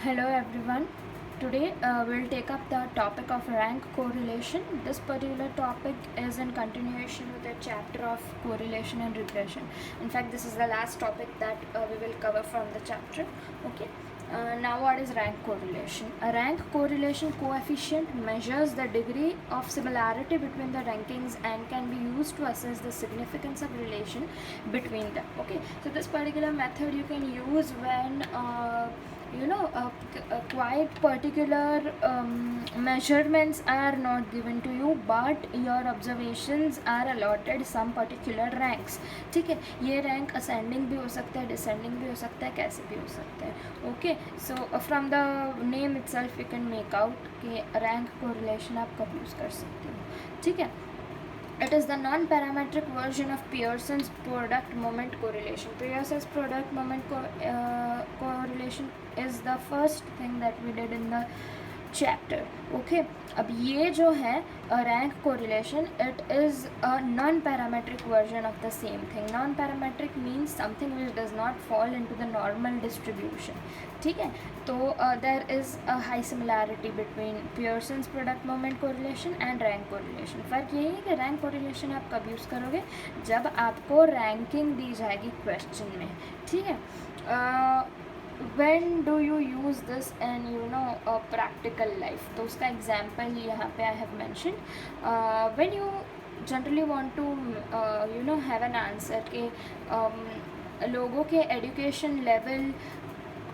Hello everyone. Today we'll take up the topic of rank correlation. This particular topic is in continuation with the chapter of correlation and regression. In fact, this is the last topic that we will cover from the chapter. Okay. Now what is rank correlation? A rank correlation coefficient measures the degree of similarity between the rankings and can be used to assess the significance of relation between them. Okay, so this particular method you can use when quite particular measurements are not given to you, but your observations are allotted some particular ranks. ठीक है, ये rank ascending भी हो सकता है, descending भी हो सकता है, कैसे भी हो सकता है. Okay, so from the name itself you can make out कि रैंक कोरिलेशन आप कब यूज़ कर सकते हो. ठीक है, it is the non-parametric version of Pearson's product moment correlation. Pearson's product moment correlation is the first thing that we did in the chapter. Okay, अब ये जो है rank correlation, it is a non-parametric version of the same thing. Non-parametric means something which does not fall into the normal distribution. ठीक है, तो there is a high similarity between Pearson's product moment correlation and rank correlation. फ़र्क यही है कि rank correlation आप कब use करोगे, जब आपको ranking दी जाएगी question में. ठीक है, when do you use this in practical life? तो उसका example यहाँ पे I have mentioned. When you generally want to have an answer कि लोगों के education level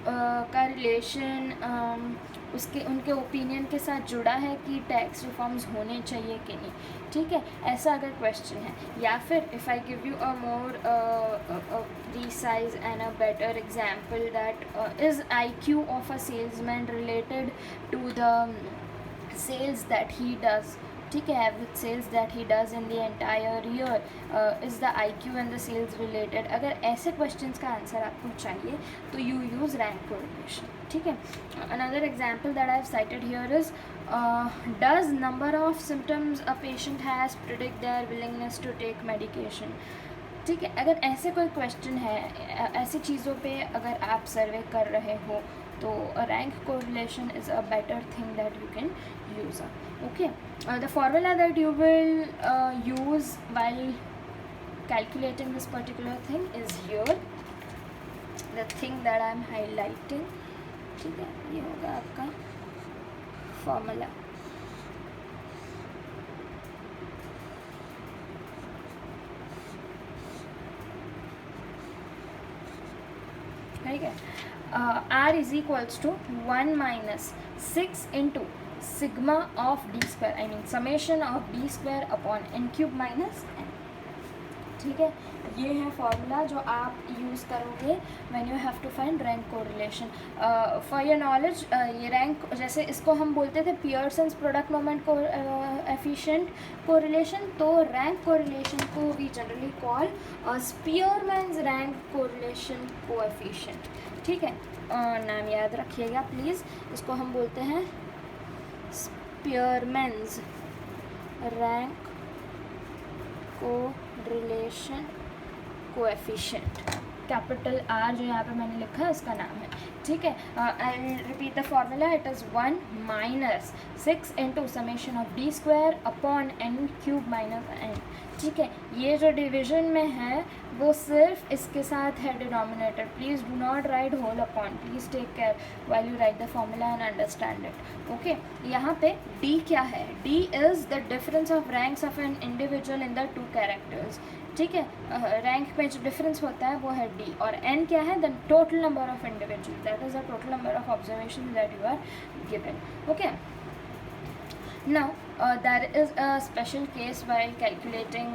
का रिलेशन उसके उनके ओपिनियन के साथ जुड़ा है कि टैक्स रिफॉर्म्स होने चाहिए कि नहीं. ठीक है, ऐसा अगर क्वेश्चन है, या फिर if I give you a more precise and a better example that is IQ of a salesman related to the sales that he does. ठीक है, average sales that he does in the entire year, is the IQ and the sales related. अगर ऐसे questions का answer आपको चाहिए तो you use rank correlation. ठीक है, another example that I have cited here is does number of symptoms a patient has predict their willingness to take medication. ठीक है, अगर ऐसे कोई क्वेश्चन है, ऐसी चीज़ों पे अगर आप सर्वे कर रहे हो तो rank correlation is a better thing that you can use. Okay, the formula that you will use while calculating this particular thing is here, the thing that I am highlighting. ठीक है, ये होगा आपका formula. ठीक है, R is equals to 1 minus 6 into sigma of d square, I mean summation of d square upon n cube minus n. ठीक है, ये है फॉर्मूला जो आप यूज़ करोगे when you have to find rank correlation. For your knowledge, ये rank जैसे इसको हम बोलते थे Pearson's product moment coefficient correlation, तो रैंक कोरिलेशन को we generally call Spearman's rank correlation coefficient. ठीक है, नाम याद रखिएगा प्लीज़. इसको हम बोलते हैं स्पीयरमैन्स rank correlation coefficient. Capital R जो यहाँ पे मैंने लिखा है उसका नाम है. ठीक है, I repeat the formula. It is 1 minus 6 into summation of d square upon n cube minus n. ठीक है, ये जो डिवीजन में है वो सिर्फ इसके साथ है denominator. Please do not write whole upon, please take care while you write the formula and understand it. Okay, यहाँ पे D क्या है? D is the difference of ranks of an individual in the 2 characters. ठीक है, rank में जो difference होता है वो है D, और N क्या है? The total number of individual, that is the total number of observation that you are given. Okay, now there is a special case while calculating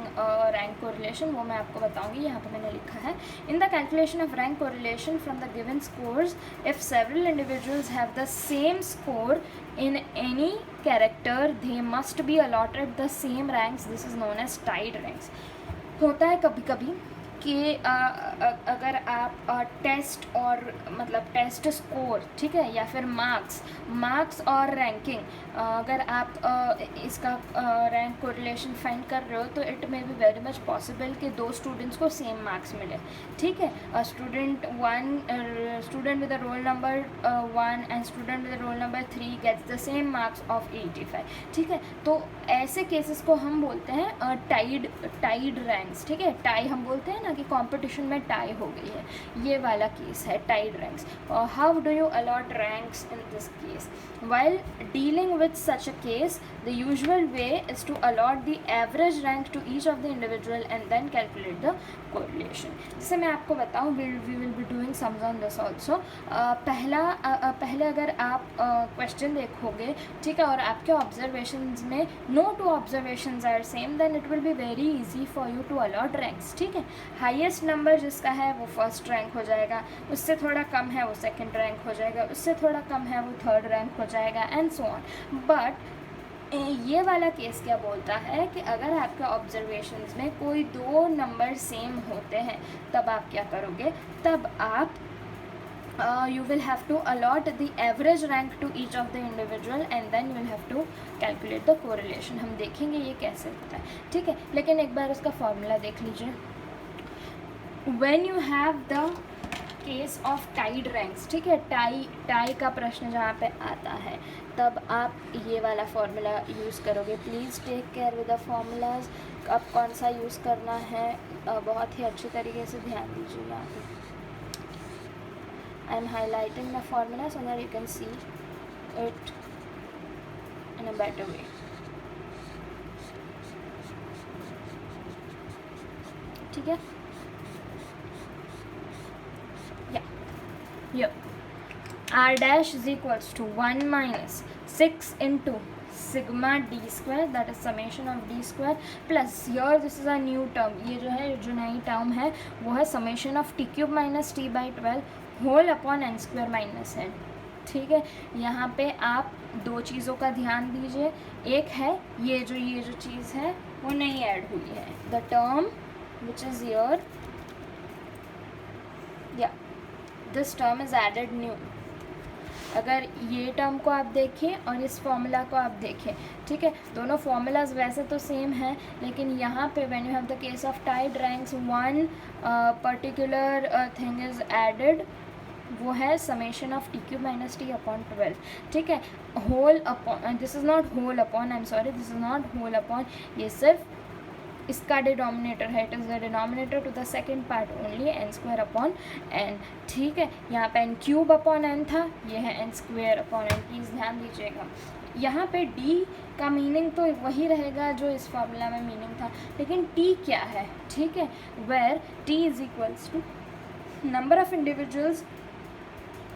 rank correlation, वो मैं आपको बताऊंगी. यहाँ पे मैंने लिखा है, in the calculation of rank correlation from the given scores, if several individuals have the same score in any character, they must be allotted the same ranks. This is known as tied ranks. होता है कभी कभी कि अगर आप test और मतलब test score, ठीक है, या फिर मार्क्स और रैंकिंग, अगर आप इसका रैंक कोरिलेशन फाइंड कर रहे हो तो it may be very much possible कि दो स्टूडेंट्स को सेम मार्क्स मिले, ठीक है। Student with the roll number 1 and student with roll number 3 gets the same marks of 85, ठीक है। तो ऐसे केसेस को हम बोलते हैं टाइड रैंक्स, ठीक है। टाई हम बोलते हैं ना कि कंपटीशन में टाई हो गई है, ये वाला केस है tied ranks. How do you allot ranks in this case? While dealing with such a case, the usual way is to allot the average rank to each of the individual and then calculate the correlation. जैसे मैं आपको बताऊँ, we will be doing sums on this also. पहले अगर आप question देखोगे, ठीक है, और आपके ऑब्जर्वेशंस में no two observations are same, then it will be very easy for you to allot ranks, ठीक है। हाईएस्ट नंबर जिसका है वो फर्स्ट रैंक हो जाएगा, उससे थोड़ा कम है वो सेकंड रैंक हो जाएगा, उससे थोड़ा कम है वो थर्ड रैंक हो जाएगा, एंड सो ऑन। बट ये वाला केस क्या बोलता है कि अगर आपके ऑब्जर्वेशंस में कोई दो नंबर सेम होते हैं तब आप क्या करोगे? तब आप you will have to allot the average rank to each of the individual and then you will have to calculate the correlation. हम देखेंगे ये कैसे होता है, ठीक है। लेकिन एक बार उसका फॉर्मूला देख लीजिए। When you have the case of tied ranks, ठीक है, टाई का प्रश्न जहाँ पे आता है तब आप ये वाला फॉर्मूला यूज़ करोगे। Please take care with the formulas. अब कौन सा यूज़ करना है बहुत ही अच्छी तरीके से ध्यान दीजिए। यहाँ पे I am highlighting the formula so that you can see it in a better way. ठीक है, R dash is equals to 1 minus 6 into sigma d square, that is summation of d square, plus here this is a new term, ये जो है जो नई term है वो है summation of t cube minus t by 12 whole upon n square minus n, ठीक है। यहाँ पे आप दो चीज़ों का ध्यान दीजिए। एक है ये जो चीज़ है वो नहीं ऐड हुई है, the term which is your, या this term is added new. अगर ये टर्म को आप देखें और इस फॉर्मूला को आप देखें, ठीक है, दोनों फॉर्मूलाज वैसे तो सेम हैं, लेकिन यहाँ पे when you have the case of tied ranks one particular thing is added, वो है summation of T cube minus T upon 12, ठीक है। Whole upon, this is not whole upon, I am sorry, this is not whole upon, ये सिर्फ इसका denominator है, it is the denominator to the second part only, N square upon N, ठीक है। यहाँ पे एन क्यूब अपॉन एन था, ये है N square upon N, please ध्यान दीजिएगा। यहाँ पे डी का मीनिंग तो वही रहेगा जो इस फॉर्मूला में मीनिंग था, लेकिन टी क्या है, ठीक है, where T is equals to number of individuals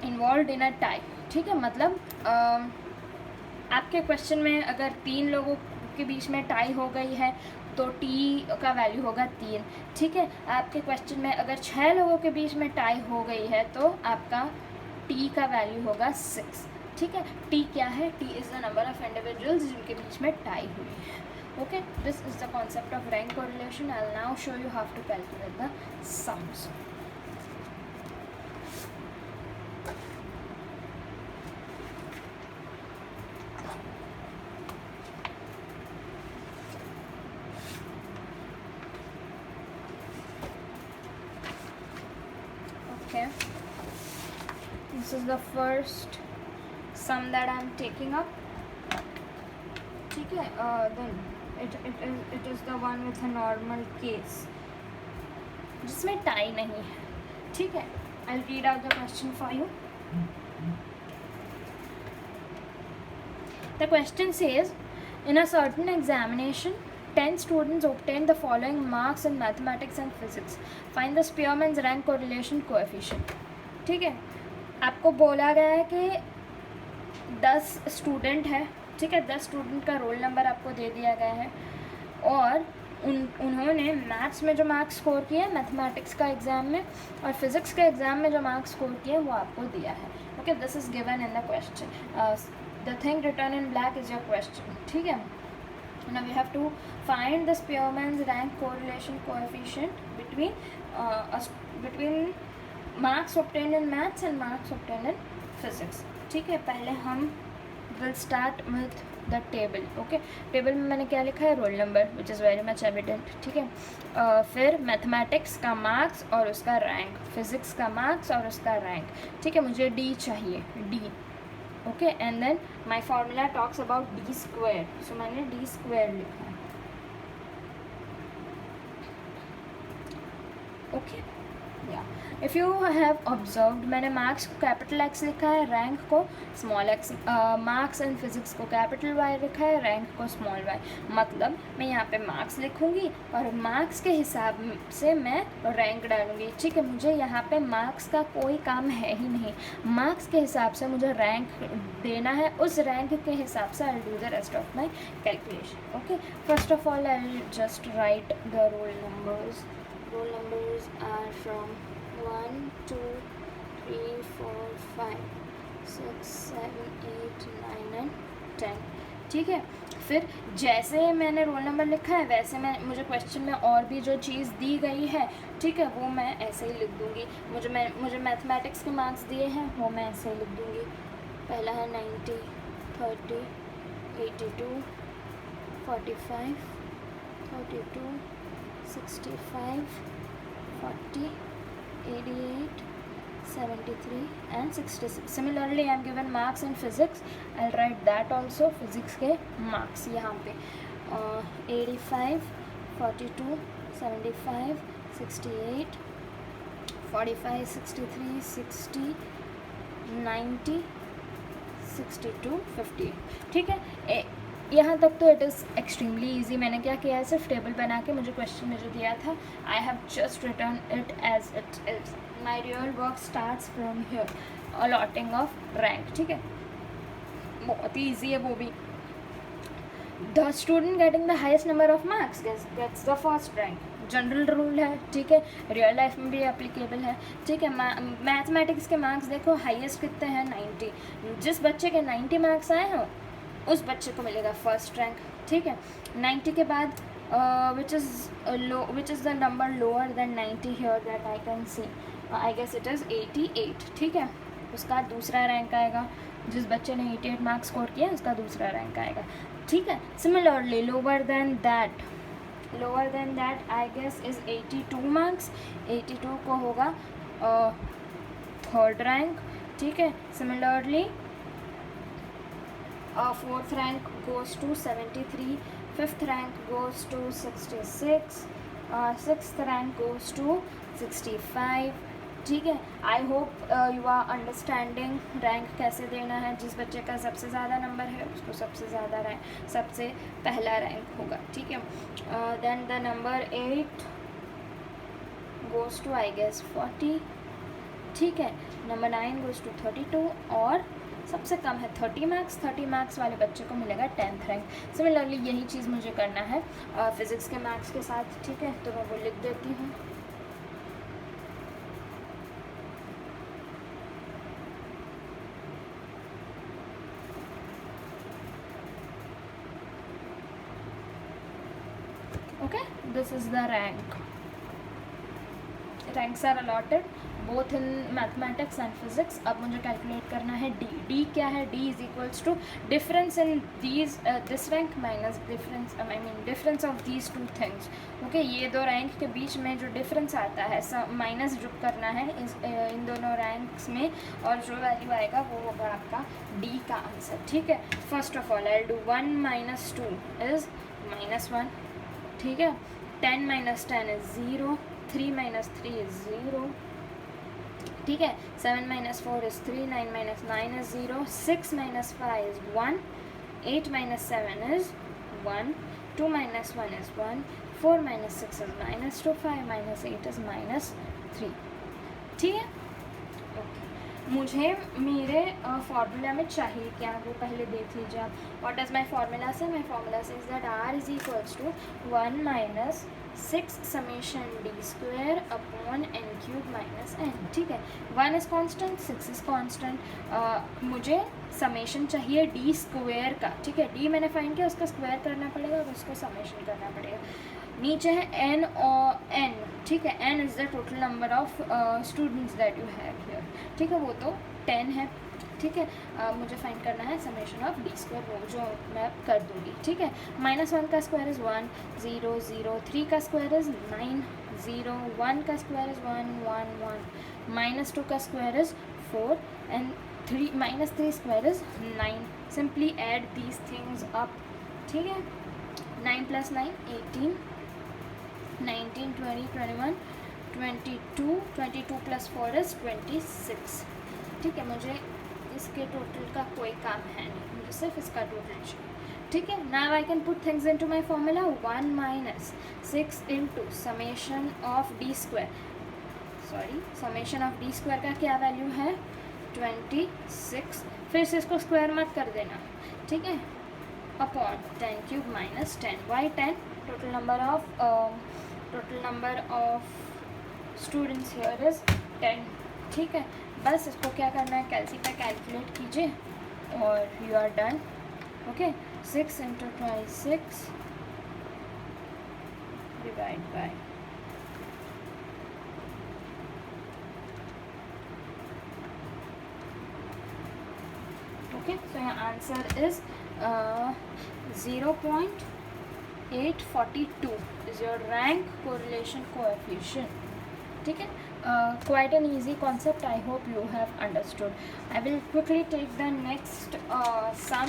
involve in a tie, ठीक है। मतलब आपके क्वेश्चन में अगर 3 लोगों के बीच में टाई हो गई है तो टी का वैल्यू होगा 3, ठीक है। आपके क्वेश्चन में अगर 6 लोगों के बीच में टाई हो गई है तो आपका टी का वैल्यू होगा 6, ठीक है। टी क्या है? T is the number of individuals जिनके बीच में टाई हुई है। Okay, this is the concept of rank correlation. I will now show you how to calculate the sums. Okay, this is the first sum that I am taking up, ठीक है। then it is the one with a normal case जिसमें tie नहीं है, ठीक है। I'll read out the question for you. The question says, in a certain examination 10 students obtained the following marks in mathematics and physics. Find the Spearman's rank correlation coefficient. ठीक है, आपको बोला गया है कि 10 स्टूडेंट है, ठीक है, 10 स्टूडेंट का रोल नंबर आपको दे दिया गया है और उन्होंने मैथ्स में जो मार्क्स स्कोर किए हैं मैथमेटिक्स का एग्ज़ाम में और फिज़िक्स के एग्ज़ाम में जो मार्क्स स्कोर किए हैं वो आपको दिया है। Okay, this is given in the question, the thing return in black is your question, ठीक है। Now we have to find the Spearman's rank correlation coefficient between between marks obtained in maths and marks obtained in physics. ठीक है, पहले हम will start with the table. Okay, table में मैंने क्या लिखा है, roll number, which is very much evident. ठीक है, फिर मैथमेटिक्स का मार्क्स और उसका रैंक, फिजिक्स का मार्क्स और उसका रैंक. ठीक है, मुझे डी चाहिए, D. Okay, and then my formula talks about D square, so मैंने डी स्क्वायर लिखा है. ओके, या इफ़ यू हैव ऑब्जर्व्ड, मैंने मार्क्स को कैपिटल एक्स लिखा है, रैंक को small X. Marks and physics को कैपिटल वाई लिखा है, रैंक को स्मॉल वाई. मतलब मैं यहाँ पे मार्क्स लिखूँगी और मार्क्स के हिसाब से मैं रैंक डालूँगी. ठीक है, मुझे यहाँ पे मार्क्स का कोई काम है ही नहीं. मार्क्स के हिसाब से मुझे रैंक देना है, उस रैंक के हिसाब से I do the rest of my calculation. Okay, first of all I will just right the roll numbers. Roll numbers are from 1, 2, 3, 4, 5, 6, 7, 8, 9 and 10. ठीक है, फिर जैसे मैंने रोल नंबर लिखा है वैसे मैं मुझे क्वेश्चन में और भी जो चीज़ दी गई है, ठीक है, वो मैं ऐसे ही लिख दूँगी. मुझे मैथमेटिक्स के मार्क्स दिए हैं, वो मैं ऐसे ही लिख दूँगी. पहला है 90, 30, 82, 45, 32, 65, 40, 88, 73 and 66. Similarly, I am given marks in physics. I'll write that also. Physics के marks यहाँ पे 85, 42, 75, 68, 45, 63, 60, 90, 62, 50. ठीक है, यहाँ तक तो इट इज़ एक्सट्रीमली ईजी. मैंने क्या किया है, सिर्फ टेबल बना के मुझे क्वेश्चन में जो दिया था, I have just written it as it is. My real work starts from here, allotting of rank. ठीक है, बहुत ही ईजी है वो भी. The student getting the highest number of marks gets the first rank. General rule है, ठीक है, रियल लाइफ में भी एप्लीकेबल है. ठीक है, मैथमेटिक्स के मार्क्स देखो, हाईएस्ट कितने हैं, 90. जिस बच्चे के 90 मार्क्स आए हों उस बच्चे को मिलेगा फर्स्ट रैंक. ठीक है, 90 के बाद which is the number lower than 90 here that I can see, I guess it is 88. ठीक है, उसका दूसरा रैंक आएगा. जिस बच्चे ने 88 मार्क्स स्कोर किया उसका दूसरा रैंक आएगा. ठीक है, similarly lower than that I guess is 82 marks. 82 को होगा थर्ड रैंक. ठीक है, similarly fourth rank goes to 73, fifth rank goes to 66, sixth rank goes to 65. ठीक है, I hope you are understanding rank कैसे देना है. जिस बच्चे का सबसे ज़्यादा नंबर है उसको सबसे पहला रैंक होगा. ठीक है, then the number 8 goes to I guess 40. ठीक है, नंबर 9 goes to 32 और सबसे कम है 30 मार्क्स. 30 मार्क्स वाले बच्चे को मिलेगा 10th रैंक. सिमिलरली यही चीज़ मुझे करना है फिज़िक्स के मार्क्स के साथ. ठीक है, तो मैं वो लिख देती हूँ. Okay, this is the rank. Ranks are allotted both in mathematics and physics. अब मुझे कैलकुलेट करना है डी क्या है. D is equals to difference in this rank minus difference of these two things. Okay, ये दो रैंक के बीच में जो डिफरेंस आता है माइनस जो करना है इन दोनों रैंक्स में, और जो वैल्यू आएगा वो होगा आपका डी का आंसर. ठीक है, first of all I do 1 minus 2 is -1. ठीक है, 10 minus 10 इज़ 0, 3 minus 3 is 0. ठीक है, 7 minus 4 is 3, 9 minus 9 is 0, 6 minus 5 is 1, 8 minus 7 is 1, 2 minus 1 is 1, 4 minus 6 is -2, 5 minus 8 is -3. ठीक है, मुझे मेरे फार्मूला में चाहिए क्या, वो पहले देख लीजिए आप. What is my formula say, my formula say is that r is equals to 1 minus 6 summation d square upon n cube minus n. ठीक है, 1 इज़ कॉन्स्टेंट, 6 इज़ कॉन्स्टेंट. मुझे समेशन चाहिए d स्क्वायर का. ठीक है, d मैंने find किया, उसका स्क्वायर करना पड़ेगा और उसको समेशन करना पड़ेगा. नीचे है n और n. ठीक है, n is the total number of students that you have here, ठीक है, वो तो 10 है, ठीक है। मुझे फाइंड करना है समेशन ऑफ डी स्क्वायर, वो जो मैं कर दूँगी, ठीक है। -1 का स्क्वायर इज़ 1, 0 0, 3 का स्क्वायर इज़ 9, 0, 1 का स्क्वायर इज़ 1 1 1, -2 का square is 4 and 3 square is 9। Simply add these things up, ठीक है। 9 + 9 18, 19 20 21 22, 22 + 4 इज़ 26, ठीक है। मुझे इसके टोटल का कोई काम है नहीं, मुझे सिर्फ इसका टोटल चाहिए, ठीक है। Now I can put things into my formula, 1 - 6 * summation of D square, summation of D square का क्या वैल्यू है 26, फिर से इसको स्क्वायर मत कर देना, ठीक है, upon 10³ - 10, why 10, total number of students here is 10, ठीक है। बस इसको क्या करना है, कैलसी पे कैलकुलेट कीजिए और you are done, okay. 6 × 26 divide by okay, so your answer is 0.842 is your rank correlation coefficient, ठीक है। quite an easy concept, I hope you have understood. I will quickly take the next sum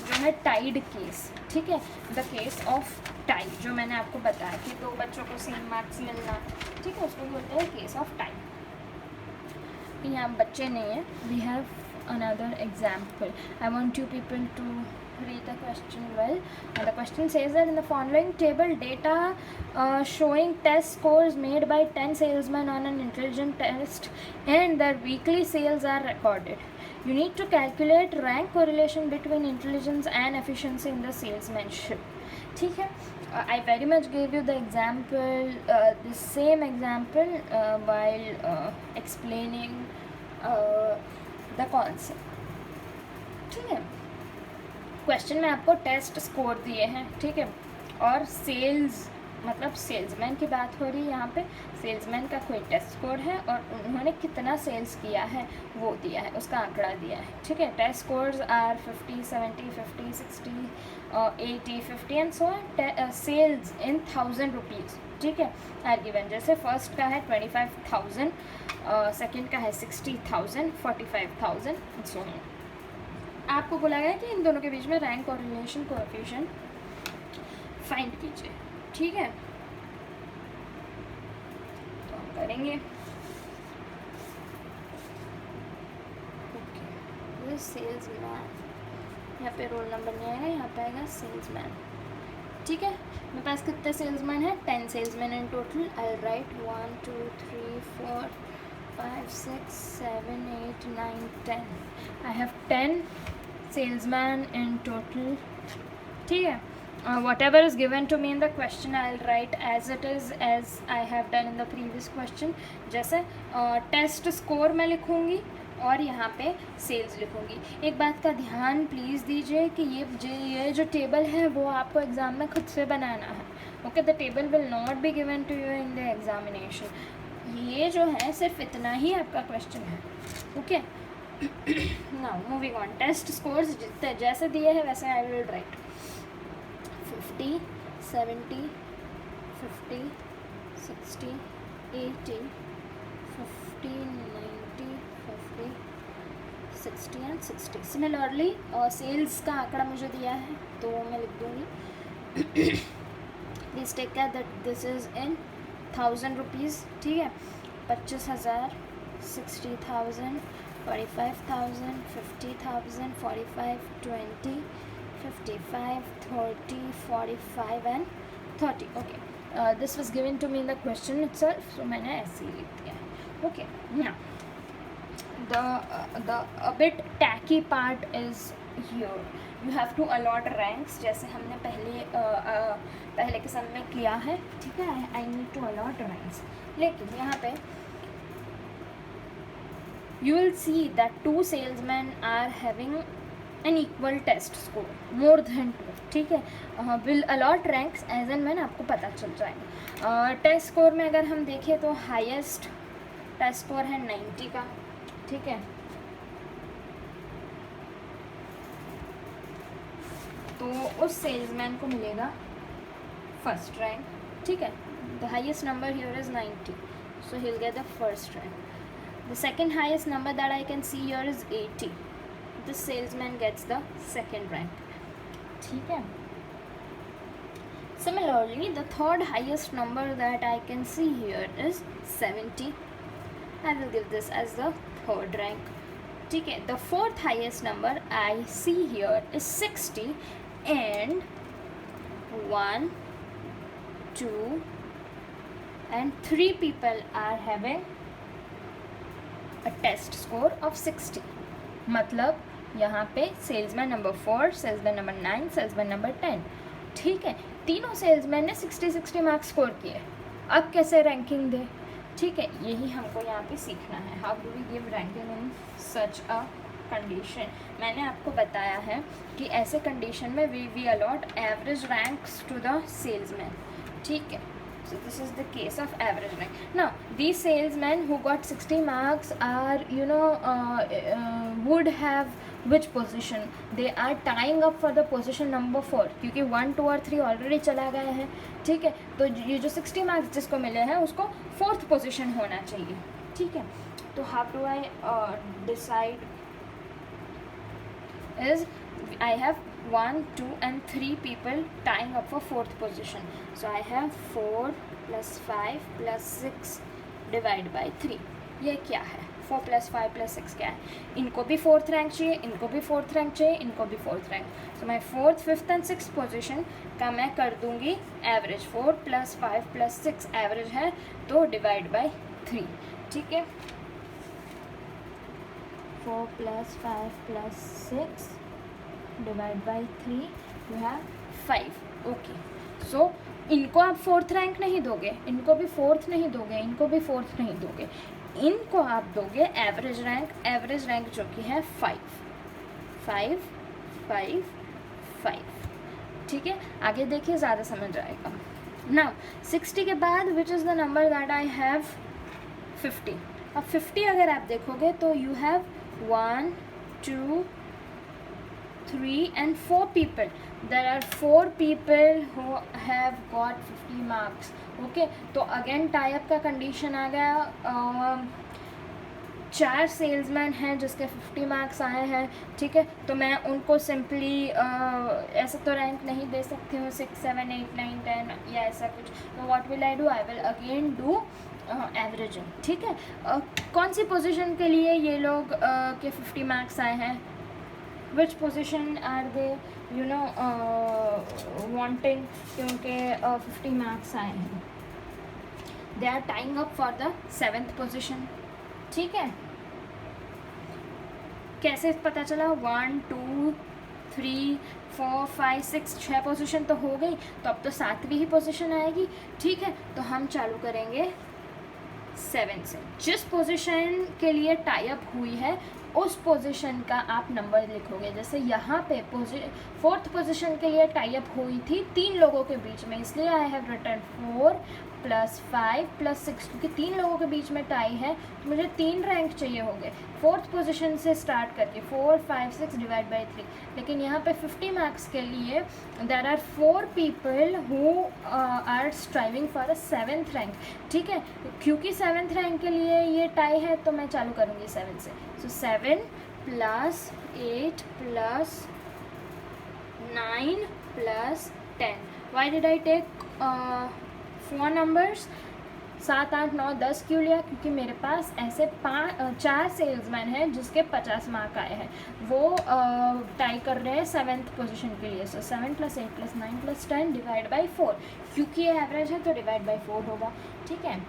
जो है Tide case, ठीक है, the case of Tide, जो मैंने आपको बताया कि दो बच्चों को सेम मार्क्स मिलना, ठीक है, उसको बोलते हैं केस ऑफ टाइड। यहाँ बच्चे नहीं है, we have another example. I want you people to read the question well, and the question says that in the following table data showing test scores made by 10 salesmen on an intelligent test and their weekly sales are recorded. You need to calculate rank correlation between intelligence and efficiency in the salesmanship, ठीक है। I very much gave you the example, the same example while explaining the concept, ठीक है। Question में आपको test score दिए हैं, ठीक है, और सेल्स मतलब सेल्समैन की बात हो रही है यहाँ पे, सेल्समैन का कोई टेस्ट स्कोर है और उन्होंने कितना सेल्स किया है वो दिया है, उसका आंकड़ा दिया है, ठीक है। Test scores are 50 70 50 60 80 50 and so on. Sales in 1000 rupees, ठीक है, आर गिवन। जैसे फर्स्ट का है 25,000, सेकेंड का है 60,000, 45,000 सो ऑन। आपको बोला गया कि इन दोनों के बीच में रैंक कोरिलेशन कोएफिशिएंट फाइंड कीजिए, ठीक है, तो हम करेंगे। ओके, ये सेल्समैन, यहाँ पे रोल नंबर नहीं आएगा, यहाँ पे आएगा सेल्समैन, ठीक है। मेरे पास कितने सेल्समैन हैं, 10 salesman in total. I right 1 2 3 4 5 6 7 8 9 10। I have 10 salesman in total, ठीक है। whatever is given to me in the question I'll write as it is, as I have done in the previous question। जैसे test score मैं लिखूँगी और यहाँ पे sales लिखूँगी। एक बात का ध्यान प्लीज़ दीजिए कि ये जो टेबल है वो आपको एग्ज़ाम में खुद से बनाना है, okay. The table will not be given to you in the examination. ये जो है सिर्फ इतना ही आपका क्वेश्चन है, okay. Now moving on, test scores जैसे दिए हैं वैसे I will write 50 70 50 60 80 50 90 50 60 and 60। Similarly sales का आंकड़ा मुझे दिया है तो मैं लिख दूँगी। Please take care that this is in 1000 rupees, ठीक है। 25,000, 60,000, 45,000, 50,000, 45, 20, 55, 30, 45 and 30, okay। This was given to me in the question itself, so मैंने ऐसे ही लिख दिया, okay। Now the a bit tacky part is here, you have to allot ranks, जैसे हमने पहले के सम में किया है, ठीक है। I need to allot ranks, लेकिन यहाँ पे you will see that 2 salesmen are having an equal test score, more than 2, ठीक है। Will allot ranks as an man आपको पता चल जाएगा। टेस्ट स्कोर में अगर हम देखें तो हाईएस्ट टेस्ट स्कोर है 90 का, ठीक है। तो उस सेल्समैन को मिलेगा फर्स्ट रैंक, ठीक है। The highest number here is 90, so he will get the first rank. The second highest number that I can see here is 80. This salesman gets the second rank. ठीक है. Similarly, the third highest number that I can see here is 70. I will give this as the third rank. ठीक है. The fourth highest number I see here is 60 and 1, 2 and 3 people are having a test score of 60. मतलब यहाँ पे salesman number 4, salesman number 9, salesman number 10, ठीक है. तीनों salesman ने 60 marks score किए. अब कैसे रैंकिंग दे, ठीक है, यही हमको यहाँ पे सीखना है. How do we give ranking in such a condition. मैंने आपको बताया है कि ऐसे कंडीशन में we allot average ranks to the salesman, ठीक है. So this is the case of average rank. Now these salesmen who got 60 marks are would have which position? They are tying up for the position number 4 क्योंकि 1, 2 और 3 already चला गया है, ठीक है. तो ये जो 60 मार्क्स जिसको मिले हैं उसको 4th पोजिशन होना चाहिए, ठीक है. तो how do I decide is I have 1, 2 and 3 people tying up for 4th position. So I have 4 plus 5 plus 6 divide by 3. ये क्या है? 4 plus 5 plus 6 क्या है? इनको भी 4th रैंक चाहिए, इनको भी 4th रैंक चाहिए, इनको भी 4th rank. So my 4th, 5th and 6th position का मैं कर दूँगी एवरेज. 4 plus 5 plus 6 एवरेज है तो डिवाइड बाई 3, ठीक है. 4 plus 5 plus 6 divide by 3 you have 5. Okay. सो इनको आप 4th रैंक नहीं दोगे, इनको भी 4th नहीं दोगे, इनको भी 4th नहीं दोगे, इनको आप दोगे एवरेज रैंक. एवरेज रैंक जो कि है 5, 5, 5, 5, ठीक है. आगे देखिए ज़्यादा समझ आएगा. नाउ 60 के बाद which is the number that I have 50. अब 50 अगर आप देखोगे तो you have 1, 2, 3 and 4 people. There are 4 people who have got 50 marks. Okay, तो अगेन टाइप का कंडीशन आ गया. 4 सेल्समैन हैं जिसके 50 मार्क्स आए हैं, ठीक है. तो मैं उनको सिंपली ऐसा तो रैंक नहीं दे सकती हूँ 6, 7, 8, 9, 10 या ऐसा कुछ. तो what will I do? I will again do averaging, ठीक है. कौन सी पोजीशन के लिए ये लोग के 50 मार्क्स आए हैं? Which position are they wanting क्योंकि 50 मार्क्स आए हैं. They are tying up for the 7th position, ठीक है. कैसे पता चला? 1, 2, 3, 4, 5, 6 6 पोजीशन तो हो गई. तो अब तो 7वीं ही पोजीशन आएगी, ठीक है. तो हम चालू करेंगे 7 से. जिस पोजीशन के लिए टाई अप हुई है उस पोजीशन का आप नंबर लिखोगे. जैसे यहाँ पे 4th पोजीशन के लिए टाई अप हुई थी 3 लोगों के बीच में, इसलिए आई हैव रिटर्न 4 + 5 + 6 क्योंकि 3 लोगों के बीच में टाई है तो मुझे 3 रैंक चाहिए होंगे 4th पोजीशन से स्टार्ट करके 4, 5, 6 डिवाइड बाई 3. लेकिन यहाँ पे 50 मार्क्स के लिए there are 4 people who are striving for a 7th rank, ठीक है. क्योंकि 7th रैंक के लिए ये टाई है तो मैं चालू करूँगी 7 से. So 7 + 8 + 9 + 10. Why did I take 4 numbers? 7, 8, 9, 10 क्यों लिया? क्योंकि मेरे पास ऐसे 4 सेल्समैन हैं जिसके 50 मार्क आए हैं. वो टाई कर रहे हैं 7th पोजीशन के लिए. सो 7 + 8 + 9 + 10 डिवाइड बाई 4. क्योंकि ये एवरेज है तो डिवाइड बाई 4 होगा, ठीक है.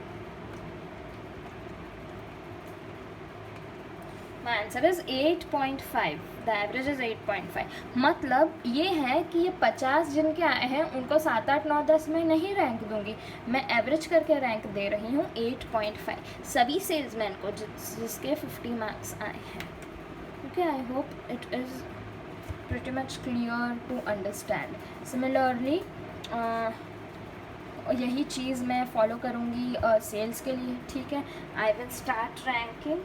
My answer is 8.5. The average is 8.5. मतलब ये है कि ये 50 जिनके आए हैं उनको 7, 8, 9, 10 में नहीं रैंक दूंगी, मैं एवरेज करके रैंक दे रही हूँ 8.5 सभी सेल्समैन को जिसके 50 मार्क्स आए हैं. Okay, I hope it is pretty much clear to understand. Similarly यही चीज़ मैं फॉलो करूँगी सेल्स के लिए, ठीक है. आई विल स्टार्ट रैंकिंग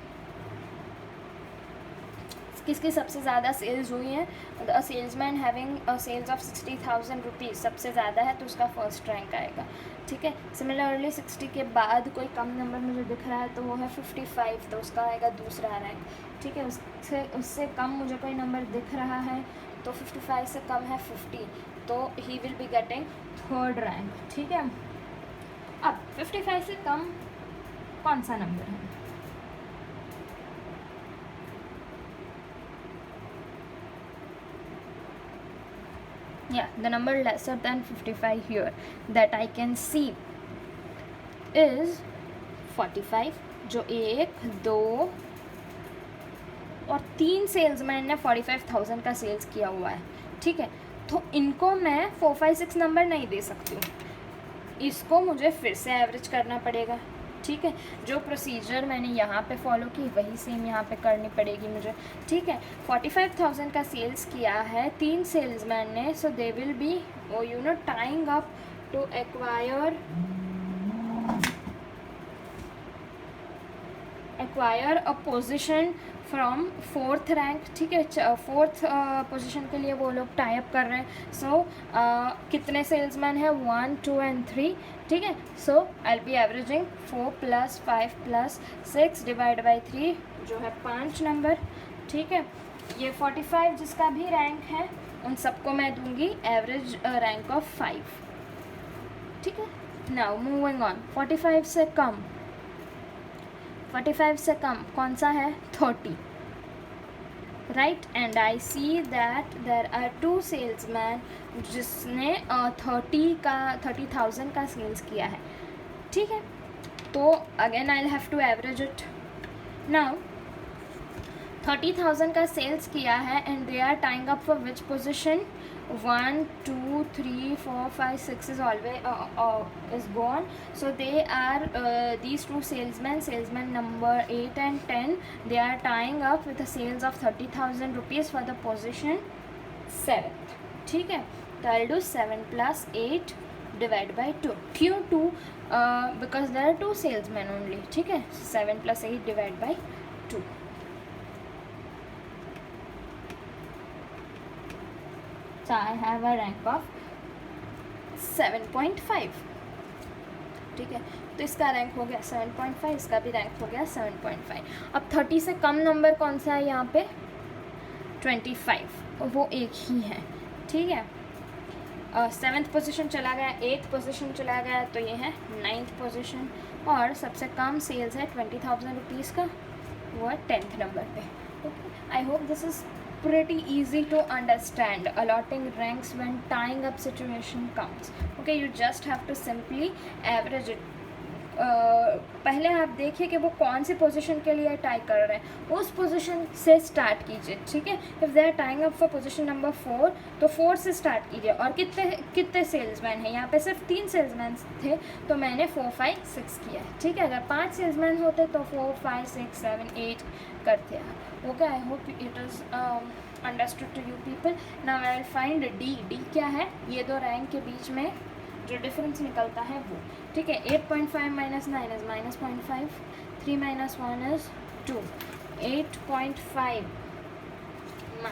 किसकी सबसे ज़्यादा सेल्स हुई हैं. A salesman having sales of 60,000 rupees सबसे ज़्यादा है तो उसका फर्स्ट रैंक आएगा, ठीक है. सिमिलरली 60 के बाद कोई कम नंबर मुझे दिख रहा है तो वो है 55, तो उसका आएगा दूसरा रैंक, ठीक है. उससे कम मुझे कोई नंबर दिख रहा है तो 55 से कम है 50, तो he will be getting third rank, ठीक है. अब 55 से कम कौन सा नंबर है? Yeah, the number lesser than 55 here that I can see is 45, जो 1, 2 और 3 सेल्समैन ने 45,000 का सेल्स किया हुआ है, ठीक है. तो इनको मैं 4, 5, 6 नंबर नहीं दे सकती हूँ, इसको मुझे फिर से एवरेज करना पड़ेगा, ठीक है. जो प्रोसीजर मैंने यहाँ पे फॉलो की वही सेम यहाँ पे करनी पड़ेगी मुझे, ठीक है. 45,000 का सेल्स किया है 3 सेल्समैन ने, so they will be you know tying up to acquire a position from 4th rank, ठीक है. 4th पोजीशन के लिए वो लोग टाई अप कर रहे हैं. सो कितने सेल्समैन हैं? 1, 2 and 3, ठीक है. So I will be averaging 4 + 5 + 6 divide by 3 जो है 5 नंबर, ठीक है. ये 45 जिसका भी रैंक है उन सबको मैं दूंगी एवरेज रैंक ऑफ 5, ठीक है. नाउ मूविंग ऑन, 45 से कम कौन सा है? 30, right. And I see that there are 2 salesman जिसने 30,000 का सेल्स किया है, ठीक है. तो again I will have to average it. Now 30,000 का सेल्स किया है and they are tying up for which position? 1, 2, 3, 4, 5, 6 is always is gone. So they are these 2 salesmen number 8 and 10, they are tying up with the sales of 30,000 rupees for the position 7th, ठीक है. तो I'll do 7 + 8 divide by 2. क्यों 2? Because there are 2 salesmen only, ठीक है. 7 + 8 divide by 2. So I have a rank of 7.5, ठीक है. तो इसका रैंक हो गया 7.5, इसका भी रैंक हो गया 7.5. अब 30 से कम नंबर कौन सा है यहाँ पे? 25, वो एक ही है, ठीक है. 7th पोजीशन चला गया, 8th पोजीशन चला गया, तो ये है 9th पोजीशन. और सबसे कम सेल्स है 20,000 रुपीज़ का, वो है 10th नंबर पे. Okay, I hope this is pretty easy to understand. Allotting ranks when tying up situation comes. Okay, you just have to simply average it. पहले आप देखिए कि वो कौन सी पोजीशन के लिए टाई कर रहे हैं, उस पोजीशन से स्टार्ट कीजिए, ठीक है. If they are tying up for position number 4 तो 4 से स्टार्ट कीजिए. और कितने सेल्समैन हैं यहाँ पे? सिर्फ 3 सेल्समैन थे तो मैंने 4, 5, 6 किया है, ठीक है. अगर 5 सेल्समैन होते तो 4, 5, 6, 7, 8 करते हैं. Okay, I hope it is understood to you people. Now I will find D क्या है? ये दो रैंक के बीच में जो डिफरेंस निकलता है वो, ठीक है. 8.5 - 9 इज़ -0.5, 3 - 1 इज़ 2. 8.5 -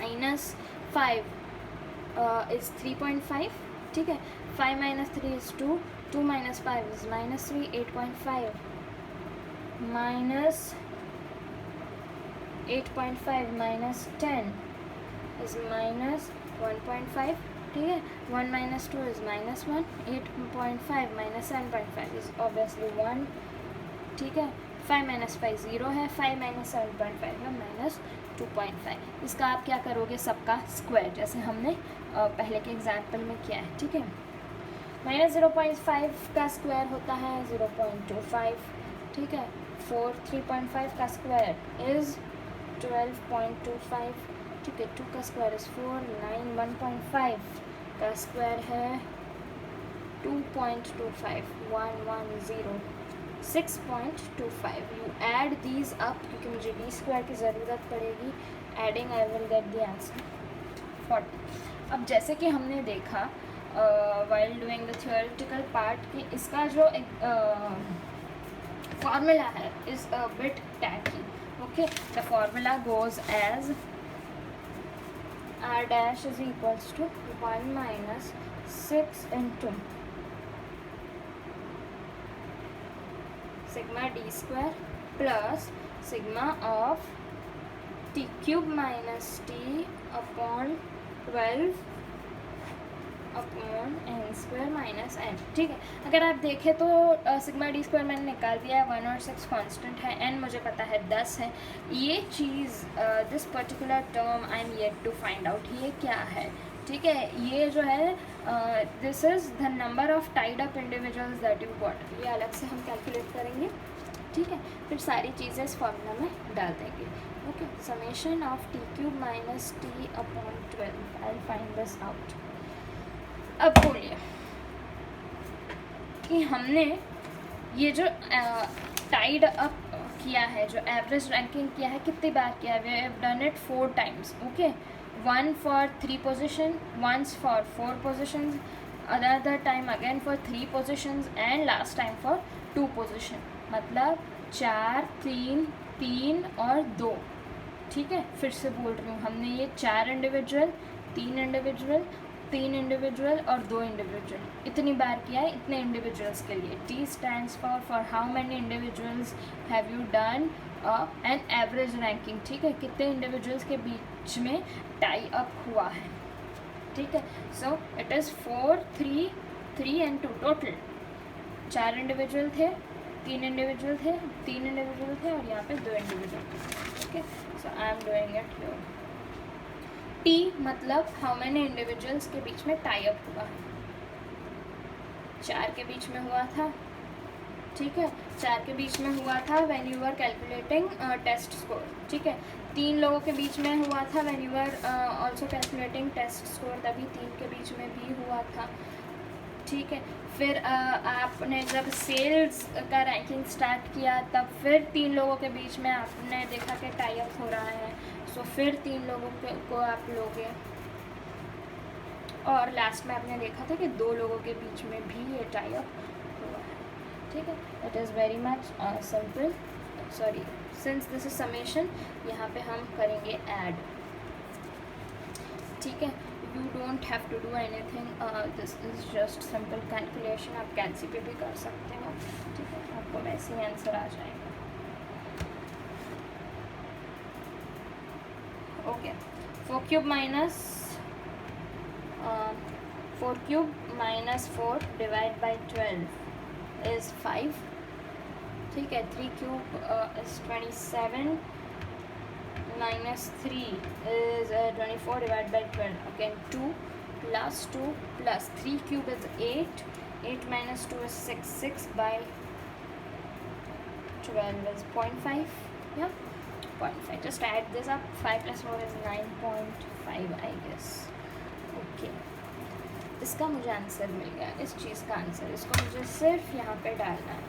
5 इज़ 3.5, ठीक है. 5 - 3 इज़ 2, 2 - 5 इज़ -3. 8.5 - 8.5 - 10 इज़ -1.5, ठीक है. 1 - 2 इज़ -1. 8.5 - 7.5 इज़ ऑब्वियसली 1, ठीक है. 5 - 5 0 है. 5 - 7.5 है -2.5. इसका आप क्या करोगे? सबका स्क्वायर, जैसे हमने पहले के एग्जाम्पल में किया है, ठीक है. -0.5 का स्क्वायर होता है 0.25, ठीक है. 3.5 का स्क्वायर इज़ 12.25, ठीक है. 2 का स्क्वायर इज़ 4, 9. 1.5 का स्क्वायर है 2.25, 110, 6.25. यू ऐड दीज अप क्योंकि मुझे d² की ज़रूरत पड़ेगी. Adding I will get the answer. 40। अब जैसे कि हमने देखा while doing the theoretical part कि इसका जो फॉर्मूला है is a bit tacky. Okay, the formula goes as r dash is equals to 1 minus 6 into sigma d square plus sigma of t cube minus t upon 12 upon N square minus N. ठीक है, अगर आप देखें तो sigma D square मैंने निकाल दिया है, 1 और 6 कांस्टेंट है, एन मुझे पता है 10 है. ये चीज़ this particular term I am yet to find out ये क्या है. ठीक है, ये जो है this is the number of tied up individuals that you got. ये अलग से हम कैलकुलेट करेंगे. ठीक है, फिर सारी चीज़ें इस फॉर्मूला में डाल देंगे. Okay, summation of T cube minus T upon 12. I find this out. अब बोलिए कि हमने ये जो टाइड अप किया है, जो एवरेज रैंकिंग किया है, कितनी बार किया है? We have done it 4 times. Okay, 1 for 3 position, once for 4 positions, another time again for 3 positions and last time for 2 position. मतलब 4, 3, 3 और 2. ठीक है, फिर से बोल रही हूँ, हमने ये 4 इंडिविजुअल, 3 इंडिविजुअल, 3 इंडिविजुअल और 2 इंडिविजुअल इतनी बार किया है इतने इंडिविजुअल्स के लिए. T stands for how many individuals have you done an average ranking. ठीक है, कितने इंडिविजुअल्स के बीच में टाई अप हुआ है. ठीक है, so it is 4, 3, 3 and 2 total. 4 individual थे, 3 इंडिविजुअल थे, 3 इंडिविजुअल थे और यहाँ पे 2 इंडिविजुअल थे. Okay, so I am doing it here. T मतलब हाउ मैनी इंडिविजुअल्स के बीच में टाई अप हुआ है. 4 के बीच में हुआ था. ठीक है, 4 के बीच में हुआ था when you are calculating test score. ठीक है, 3 लोगों के बीच में हुआ था when you are also calculating test score, तभी 3 के बीच में भी हुआ था. ठीक है, फिर आपने जब सेल्स का रैंकिंग स्टार्ट किया तब फिर 3 लोगों के बीच में आपने देखा कि टाई अप हो रहा है, सो फिर 3 लोगों को आप लोगे. और लास्ट में आपने देखा था कि 2 लोगों के बीच में भी ये टाई अप हुआ है. ठीक है, it is very much simple. Sorry, since this is summation, यहाँ पे हम करेंगे ऐड. ठीक है, you don't have to do anything, this is just simple calculation. आप कैलसी पे भी कर सकते हो. ठीक है, आपको वैसे ही आंसर आ जाएगा. Okay, 4 cube minus 4 cube minus 4 divided by 12 is 5. ठीक है, 3 cube is 27 minus 3 is 24 divided by 12. Again 2 plus 2 plus 3 cube is 8. 8 minus 2 is 6. 6 by 12 is 0.5. Yeah, 0.5. Just add this up. 5 plus 4 is 9.5 I guess. Okay, इसका मुझे answer मिल गया, इस चीज़ का answer. इसको मुझे सिर्फ यहाँ पे डालना है.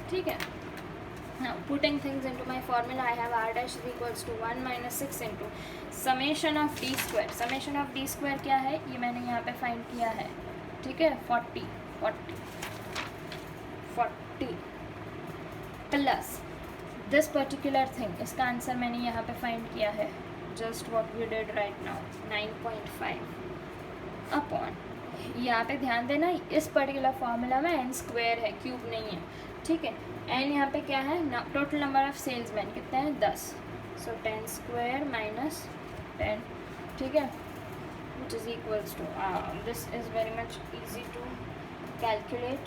ठीक है, now putting things into my formula, I have r dash is equals to 1 minus 6 into summation of d square. summation of d square क्या है ये मैंने यहाँ पे फाइंड किया है. ठीक है, 40 प्लस दिस पर्टिकुलर थिंग, इसका आंसर मैंने यहाँ पे फाइंड किया है. Just what we did right now, 9.5 upon, यहाँ पे ध्यान देना इस पर्टिकुलर फार्मूला में n स्क्वायर है, क्यूब नहीं है. ठीक है, n यहाँ पे क्या है, टोटल नंबर ऑफ सेल्समैन कितने हैं, 10. So 10 square minus 10. ठीक है, which is equals to, this is very much easy to calculate.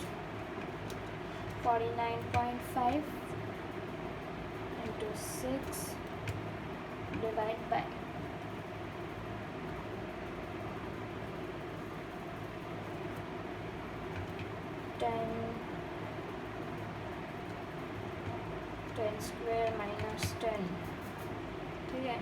49.5 into 6 divide by 10 square minus 10. ठीक है,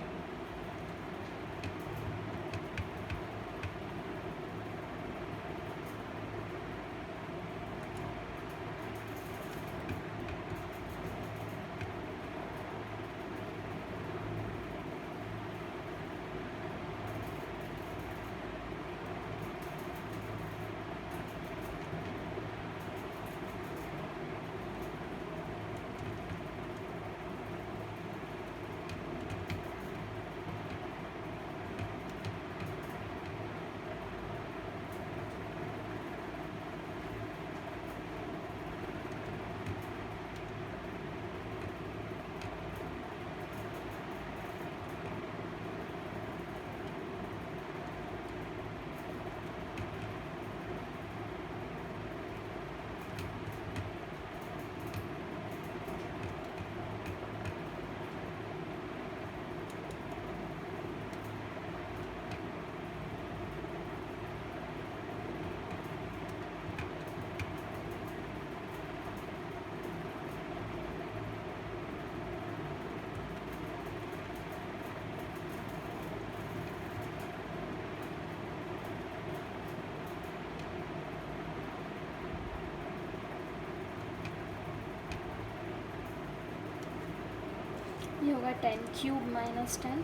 होगा 10 cube minus 10,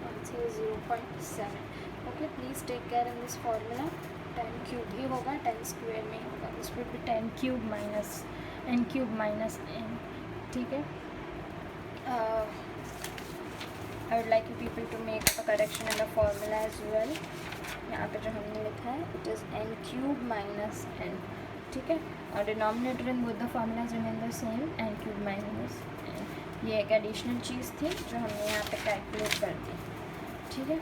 answer 0.7. Okay, please take care in this formula. 10 cube ही होगा, 10 square में होगा. This will be 10 cube minus n cube minus n. ठीक है. I would like you people to make a correction in the formula as well. यहाँ पे जो हमने लिखा है it is n cube minus n. ठीक है. और denominator in both the formulas remain the same, n cube minus n. ये एक एडिशनल चीज़ थी जो हमने यहाँ पे कैलकुलेट कर दी. ठीक है.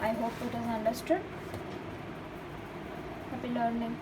I hope it is understood. Happy learning.